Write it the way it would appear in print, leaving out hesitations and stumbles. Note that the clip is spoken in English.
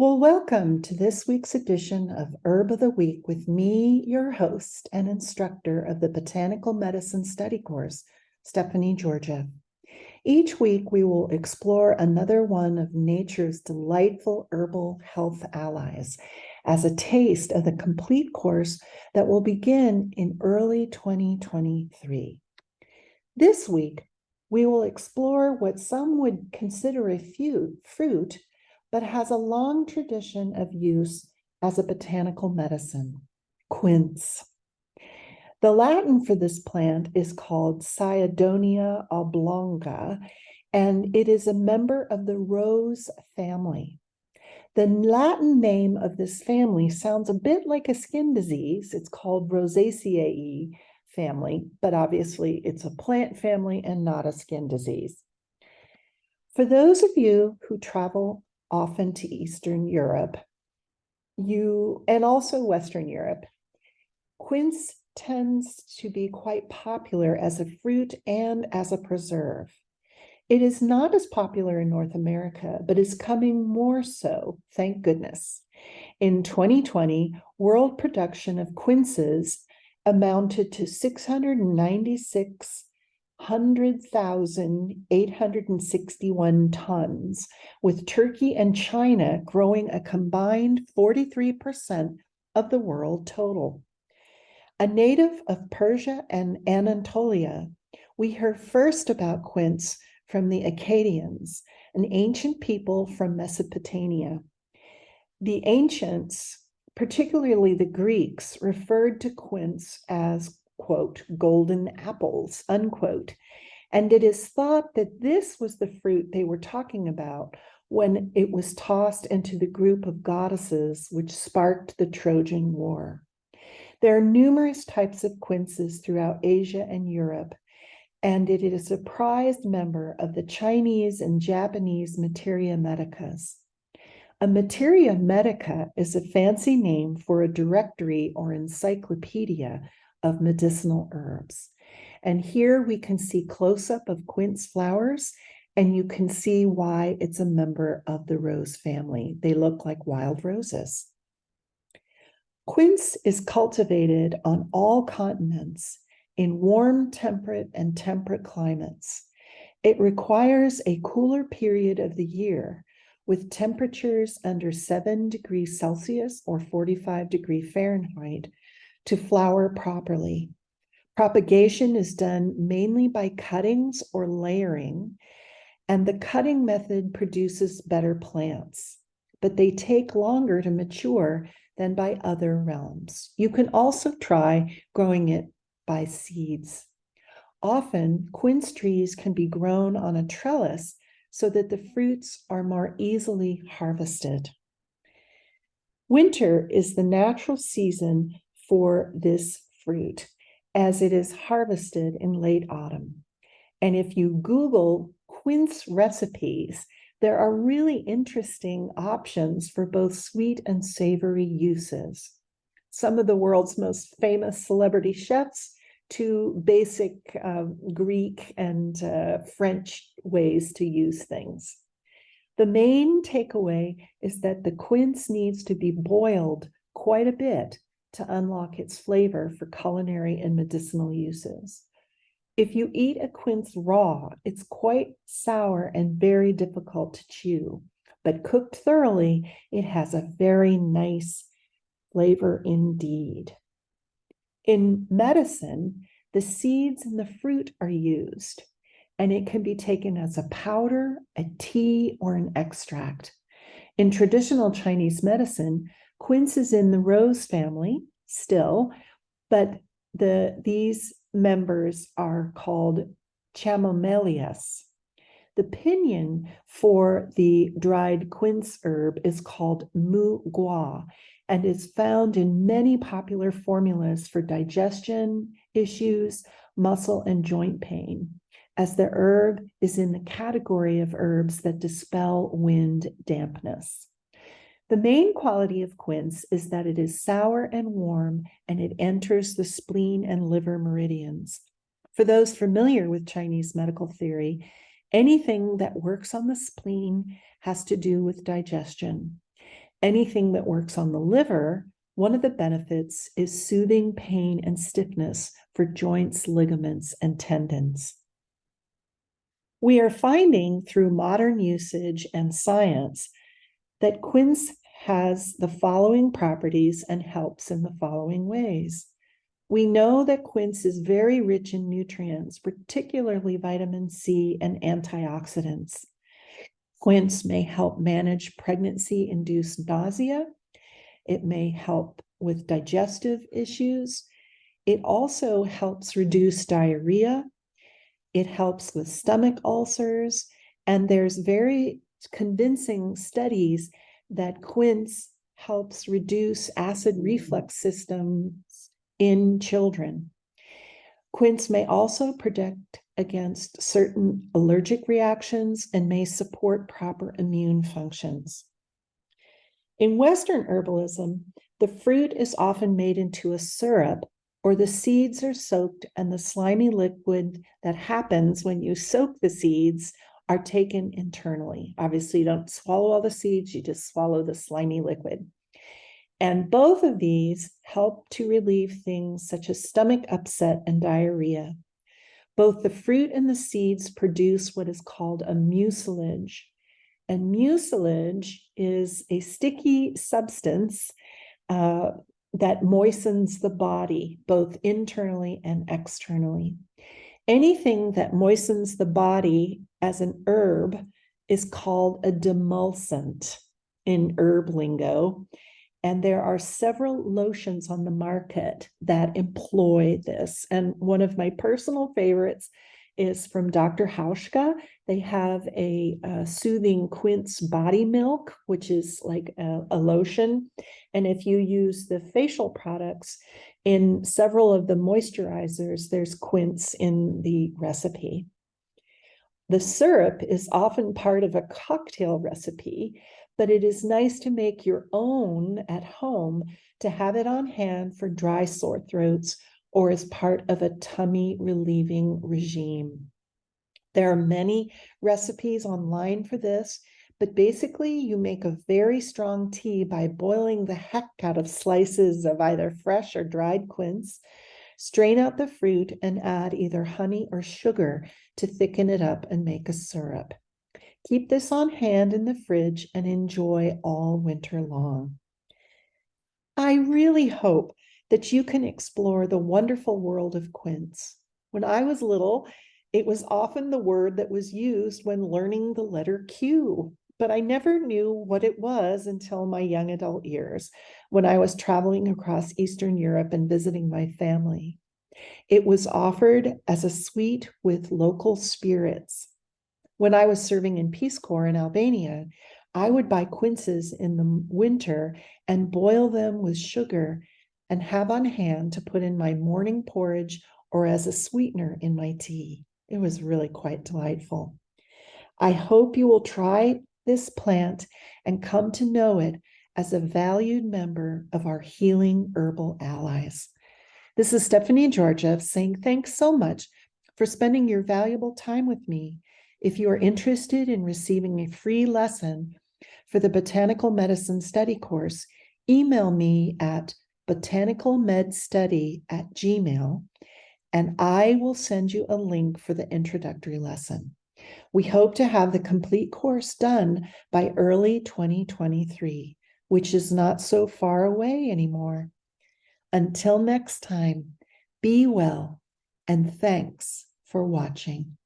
Well, welcome to this week's edition of Herb of the Week with me, your host and instructor of the Botanical Medicine Study Course, Stephanie Georgia. Each week, we will explore another one of nature's delightful herbal health allies as a taste of the complete course that will begin in early 2023. This week, we will explore what some would consider a fruit, but has a long tradition of use as a botanical medicine, quince. The Latin for this plant is called Cyadonia oblonga, and it is a member of the rose family. The Latin name of this family sounds a bit like a skin disease. It's called Rosaceae family, but obviously it's a plant family and not a skin disease. For those of you who travel often to Eastern Europe, and also Western Europe, quince tends to be quite popular as a fruit and as a preserve. It is not as popular in North America, but is coming more so, thank goodness. In 2020, world production of quinces amounted to 696,861 tons, with Turkey and China growing a combined 43% of the world total. A native of Persia and Anatolia, we heard first about quince from the Akkadians, an ancient people from Mesopotamia. The ancients, particularly the Greeks, referred to quince as, quote, golden apples, unquote. And it is thought that this was the fruit they were talking about when it was tossed into the group of goddesses which sparked the Trojan War. There are numerous types of quinces throughout Asia and Europe, and it is a prized member of the Chinese and Japanese materia medicas. A materia medica is a fancy name for a directory or encyclopedia of medicinal herbs. And here we can see close-up of quince flowers, and you can see why it's a member of the rose family. They look like wild roses. Quince is cultivated on all continents in warm, temperate, and temperate climates. It requires a cooler period of the year with temperatures under 7 degrees Celsius or 45 degrees Fahrenheit to flower properly. Propagation is done mainly by cuttings or layering, and the cutting method produces better plants, but they take longer to mature than by other realms. You can also try growing it by seeds. Often, quince trees can be grown on a trellis so that the fruits are more easily harvested. Winter is the natural season for this fruit, as it is harvested in late autumn. And if you Google quince recipes, there are really interesting options for both sweet and savory uses. Some of the world's most famous celebrity chefs to basic Greek and French ways to use things. The main takeaway is that the quince needs to be boiled quite a bit to unlock its flavor for culinary and medicinal uses. If you eat a quince raw, it's quite sour and very difficult to chew, but cooked thoroughly, it has a very nice flavor indeed. In medicine, the seeds and the fruit are used, and it can be taken as a powder, a tea, or an extract. In traditional Chinese medicine, quince is in the rose family still, but these members are called chamomelias. The pinyin for the dried quince herb is called mu gua and is found in many popular formulas for digestion issues, muscle, and joint pain, as the herb is in the category of herbs that dispel wind dampness. The main quality of quince is that it is sour and warm, and it enters the spleen and liver meridians. For those familiar with Chinese medical theory, anything that works on the spleen has to do with digestion. Anything that works on the liver, one of the benefits is soothing pain and stiffness for joints, ligaments, and tendons. We are finding through modern usage and science that quince has the following properties and helps in the following ways. We know that quince is very rich in nutrients, particularly vitamin C and antioxidants. Quince may help manage pregnancy-induced nausea. It may help with digestive issues. It also helps reduce diarrhea. It helps with stomach ulcers. And there's very convincing studies that quince helps reduce acid reflux systems in children. Quince may also protect against certain allergic reactions and may support proper immune functions. In Western herbalism, the fruit is often made into a syrup, or the seeds are soaked and the slimy liquid that happens when you soak the seeds are taken internally. Obviously, you don't swallow all the seeds, you just swallow the slimy liquid. And both of these help to relieve things such as stomach upset and diarrhea. Both the fruit and the seeds produce what is called a mucilage. And mucilage is a sticky substance that moistens the body, both internally and externally. Anything that moistens the body as an herb is called a demulcent in herb lingo. And there are several lotions on the market that employ this. And one of my personal favorites is from Dr. Hauschka. They have a soothing quince body milk, which is like a lotion. And if you use the facial products, in several of the moisturizers, there's quince in the recipe. The syrup is often part of a cocktail recipe, but it is nice to make your own at home to have it on hand for dry sore throats or as part of a tummy relieving regime. There are many recipes online for this, but basically you make a very strong tea by boiling the heck out of slices of either fresh or dried quince. Strain out the fruit and add either honey or sugar to thicken it up and make a syrup. Keep this on hand in the fridge and enjoy all winter long. I really hope that you can explore the wonderful world of quince. When I was little, it was often the word that was used when learning the letter Q, but I never knew what it was until my young adult years, when I was traveling across Eastern Europe and visiting my family. It was offered as a sweet with local spirits. When I was serving in Peace Corps in Albania, I would buy quinces in the winter and boil them with sugar and have on hand to put in my morning porridge or as a sweetener in my tea. It was really quite delightful. I hope you will try this plant and come to know it as a valued member of our healing herbal allies. This is Stephanie Georgiev saying thanks so much for spending your valuable time with me. If you are interested in receiving a free lesson for the Botanical Medicine Study Course, email me at botanicalmedstudy@gmail.com, and I will send you a link for the introductory lesson. We hope to have the complete course done by early 2023, which is not so far away anymore. Until next time, be well, and thanks for watching.